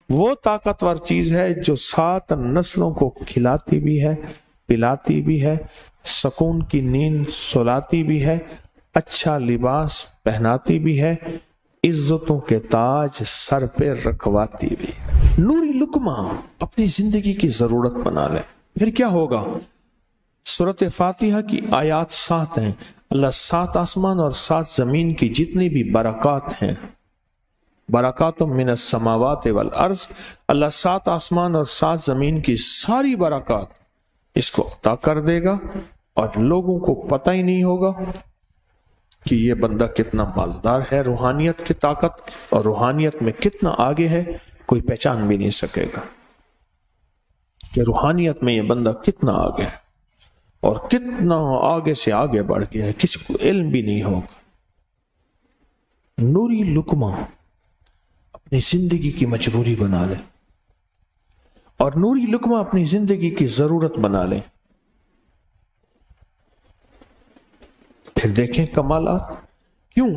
وہ طاقتور چیز ہے جو 7 نسلوں کو کھلاتی بھی ہے، پلاتی بھی ہے، سکون کی نیند سلاتی بھی ہے، اچھا لباس پہناتی بھی ہے، عزتوں کے تاج سر پہ رکھواتی بھی ہے۔ نوری لقمہ اپنی زندگی کی ضرورت بنا لے، پھر کیا ہوگا؟ سورۃ فاتحہ کی آیات 7 ہیں۔ اللہ 7 آسمان اور 7 زمین کی جتنی بھی برکات ہیں، برکات من السماوات والارض، اللہ 7 آسمان اور 7 زمین کی ساری برکات اس کو عطا کر دے گا، اور لوگوں کو پتہ ہی نہیں ہوگا کہ یہ بندہ کتنا مالدار ہے، روحانیت کی طاقت اور روحانیت میں کتنا آگے ہے، کوئی پہچان بھی نہیں سکے گا کہ روحانیت میں یہ بندہ کتنا آگے ہے اور کتنا آگے سے آگے بڑھ گیا ہے، کسی کو علم بھی نہیں ہوگا۔ نوری لقمہ اپنی زندگی کی مجبوری بنا لے، اور نوری لقمہ اپنی زندگی کی ضرورت بنا لے، پھر دیکھیں کمالات۔ کیوں؟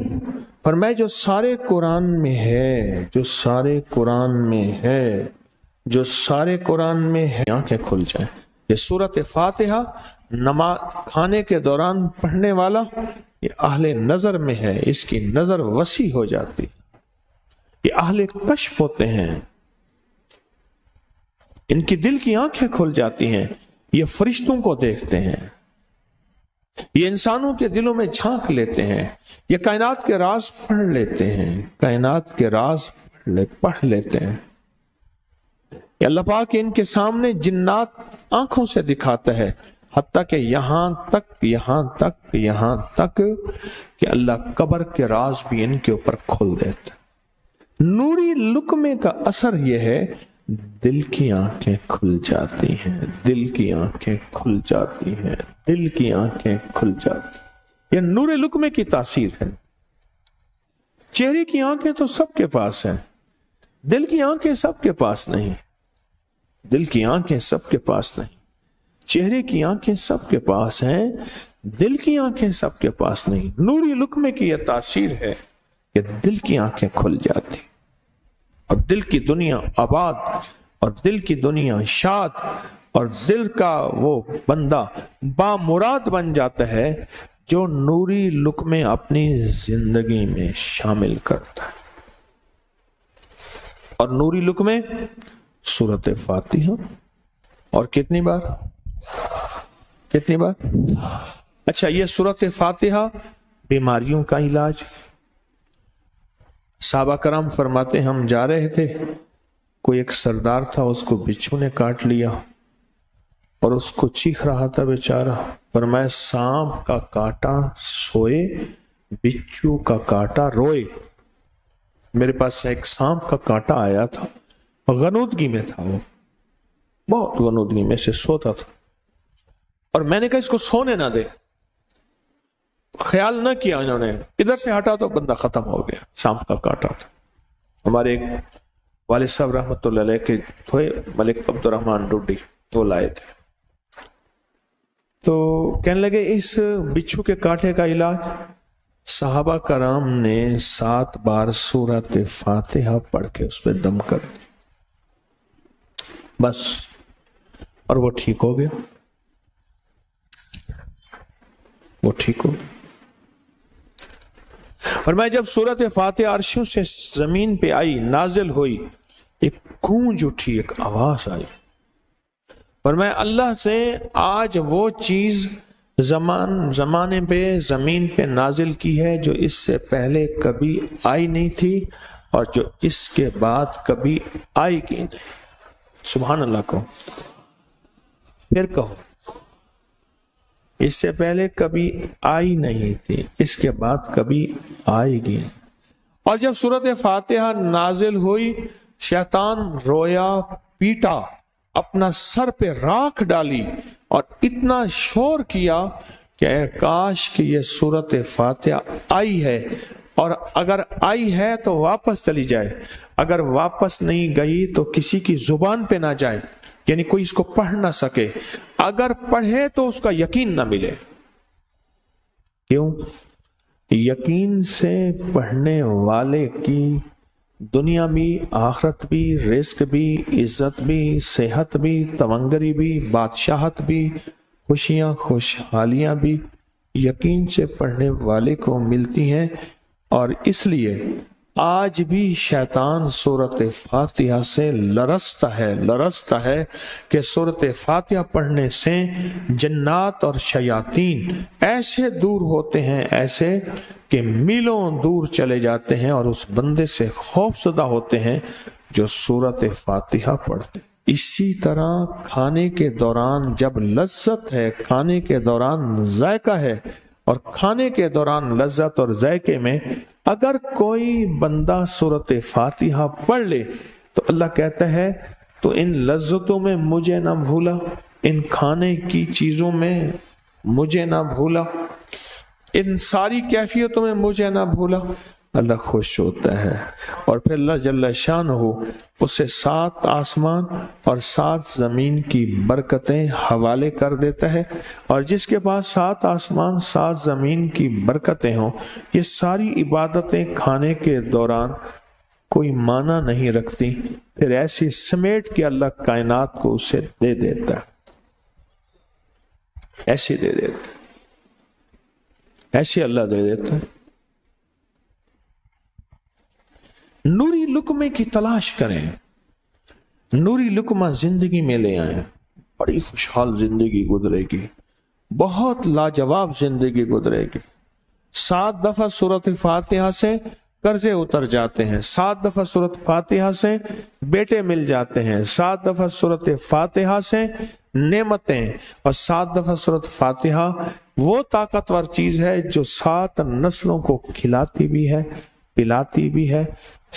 فرمائے جو سارے قرآن میں ہے، جو سارے قرآن میں ہے، جو سارے قرآن میں ہے، آنکھیں کھل جائیں۔ یہ سورۃ فاتحہ نماز کھانے کے دوران پڑھنے والا یہ اہل نظر میں ہے، اس کی نظر وسیع ہو جاتی، یہ اہل کشف ہوتے ہیں، ان کی دل کی آنکھیں کھل جاتی ہیں، یہ فرشتوں کو دیکھتے ہیں، یہ انسانوں کے دلوں میں جھانک لیتے ہیں، یہ کائنات کے راز پڑھ لیتے ہیں، کائنات کے راز پڑھ لیتے ہیں۔ کہ اللہ پاک ان کے سامنے جنات آنکھوں سے دکھاتا ہے، حتیٰ کہ یہاں تک کہ اللہ قبر کے راز بھی ان کے اوپر کھول دیتا ہے۔ نوری لقمے کا اثر یہ ہے، دل کی آنکھیں کھل جاتی ہیں، دل کی آنکھیں کھل جاتی ہیں، دل کی آنکھیں کھل جاتی ہیں۔ یہ نور لقمے کی تاثیر ہے۔ چہرے کی آنکھیں تو سب کے پاس ہیں، دل کی آنکھیں سب کے پاس نہیں، دل کی آنکھیں سب کے پاس نہیں، چہرے کی آنکھیں سب کے پاس ہیں، دل کی آنکھیں سب کے پاس نہیں۔ نوری لقمے کی یہ تاثیر ہے کہ دل کی آنکھیں کھل جاتی اور دل کی دنیا آباد اور دل کی دنیا شاد، اور دل کا وہ بندہ بامراد بن جاتا ہے جو نوری لقمے اپنی زندگی میں شامل کرتا ہے۔ اور نوری لقمے سورۃ فاتحہ، اور کتنی بار؟ اچھا، یہ سورۃ فاتحہ بیماریوں کا علاج۔ صحابہ کرام فرماتے ہم جا رہے تھے، کوئی ایک سردار تھا، اس کو بچھو نے کاٹ لیا اور اس کو چیخ رہا تھا بیچارہ۔ فرمایا سانپ کا کاٹا سوئے، بچھو کا کاٹا روئے۔ میرے پاس ایک سانپ کا کاٹا آیا تھا، غنودگی میں تھا، وہ بہت غنودگی میں سے سوتا تھا، اور میں نے کہا اس کو سونے نہ دے، خیال نہ کیا انہوں نے، ادھر سے ہٹا تو بندہ ختم ہو گیا، سانپ کا کاٹا تھا۔ ہمارے ایک والد صاحب رحمۃ اللہ علیہ کے تھے، ملک عبد الرحمن ڈوڈی، وہ لائے تھے، تو کہنے لگے اس بچھو کے کاٹے کا علاج؟ صحابہ کرام نے 7 بار سورۃ فاتحہ پڑھ کے اس پہ دم کر دی، بس، اور وہ ٹھیک ہو گیا، وہ ٹھیک ہو گیا۔ اور میں جب سورۃ فاتحہ عرشوں سے زمین پہ آئی، نازل ہوئی، ایک گونج اٹھی، ایک آواز آئی، اور میں اللہ سے آج وہ چیز زمانے پہ زمین پہ نازل کی ہے جو اس سے پہلے کبھی آئی نہیں تھی اور جو اس کے بعد کبھی آئے گی نہیں۔ سبحان اللہ کہو، پھر کہو، اس سے پہلے کبھی آئی نہیں تھی، اس کے بعد کبھی آئے گی۔ اور جب سورۃ فاتحہ نازل ہوئی، شیطان رویا، پیٹا، اپنا سر پہ راکھ ڈالی اور اتنا شور کیا کہ اے کاش کہ یہ سورۃ فاتحہ آئی ہے، اور اگر آئی ہے تو واپس چلی جائے، اگر واپس نہیں گئی تو کسی کی زبان پہ نہ جائے، یعنی کوئی اس کو پڑھ نہ سکے، اگر پڑھے تو اس کا یقین نہ ملے۔ کیوں؟ یقین سے پڑھنے والے کی دنیا بھی، آخرت بھی، رزق بھی، عزت بھی، صحت بھی، تونگری بھی، بادشاہت بھی، خوشیاں خوشحالیاں بھی یقین سے پڑھنے والے کو ملتی ہیں۔ اور اس لیے آج بھی شیطان سورۃ فاتحہ سے لرزتا ہے کہ سورۃ فاتحہ پڑھنے سے جنات اور شیاطین ایسے دور ہوتے ہیں، ایسے کہ میلوں دور چلے جاتے ہیں اور اس بندے سے خوف زدہ ہوتے ہیں جو سورۃ فاتحہ پڑھتے ہیں۔ اسی طرح کھانے کے دوران جب لذت ہے، کھانے کے دوران ذائقہ ہے، اور کھانے کے دوران لذت اور ذائقے میں اگر کوئی بندہ سورۃ فاتحہ پڑھ لے تو اللہ کہتا ہے تو ان لذتوں میں مجھے نہ بھولا، ان کھانے کی چیزوں میں مجھے نہ بھولا، ان ساری کیفیتوں میں مجھے نہ بھولا۔ اللہ خوش ہوتا ہے اور پھر اللہ جل شانہ اسے 7 آسمان اور 7 زمین کی برکتیں حوالے کر دیتا ہے، اور جس کے پاس 7 آسمان 7 زمین کی برکتیں ہوں، یہ ساری عبادتیں کھانے کے دوران کوئی معنی نہیں رکھتی، پھر ایسی سمیٹ کے اللہ کائنات کو اسے دے دیتا ہے، ایسی دے دیتا ہے، ایسی اللہ دے دیتا ہے۔ نوری لقمے کی تلاش کریں، نوری لقمہ زندگی میں لے آئیں، بڑی خوشحال زندگی گزرے گی، بہت لاجواب زندگی گزرے گی۔ 7 دفعہ سورۃ فاتحہ سے قرضے اتر جاتے ہیں، 7 دفعہ سورۃ فاتحہ سے بیٹے مل جاتے ہیں، 7 دفعہ سورۃ فاتحہ سے نعمتیں، اور 7 دفعہ سورۃ فاتحہ وہ طاقتور چیز ہے جو 7 نسلوں کو کھلاتی بھی ہے، پلاتی بھی ہے،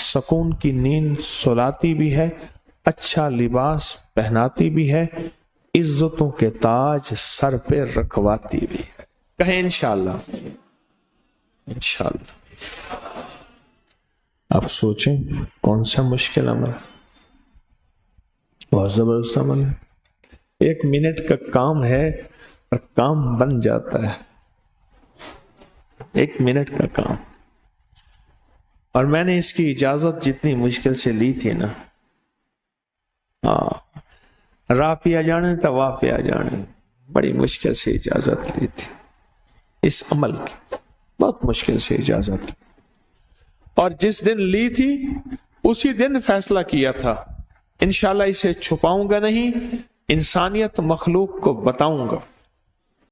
سکون کی نیند سلاتی بھی ہے، اچھا لباس پہناتی بھی ہے، عزتوں کے تاج سر پہ رکھواتی بھی ہے۔ کہیں انشاءاللہ، انشاءاللہ۔ آپ سوچیں کون سا مشکل عمل ہے، بہت زبردست عمل ہے، 1 منٹ کا کام ہے اور کام بن جاتا ہے، 1 منٹ کا کام۔ اور میں نے اس کی اجازت جتنی مشکل سے لی تھی نا، راہ پہ آ جانے تھا، واہ پہ آ جانے، بڑی مشکل سے اجازت لی تھی اس عمل کی، بہت مشکل سے اجازت لی، اور جس دن لی تھی اسی دن فیصلہ کیا تھا انشاءاللہ اسے چھپاؤں گا نہیں، انسانیت مخلوق کو بتاؤں گا۔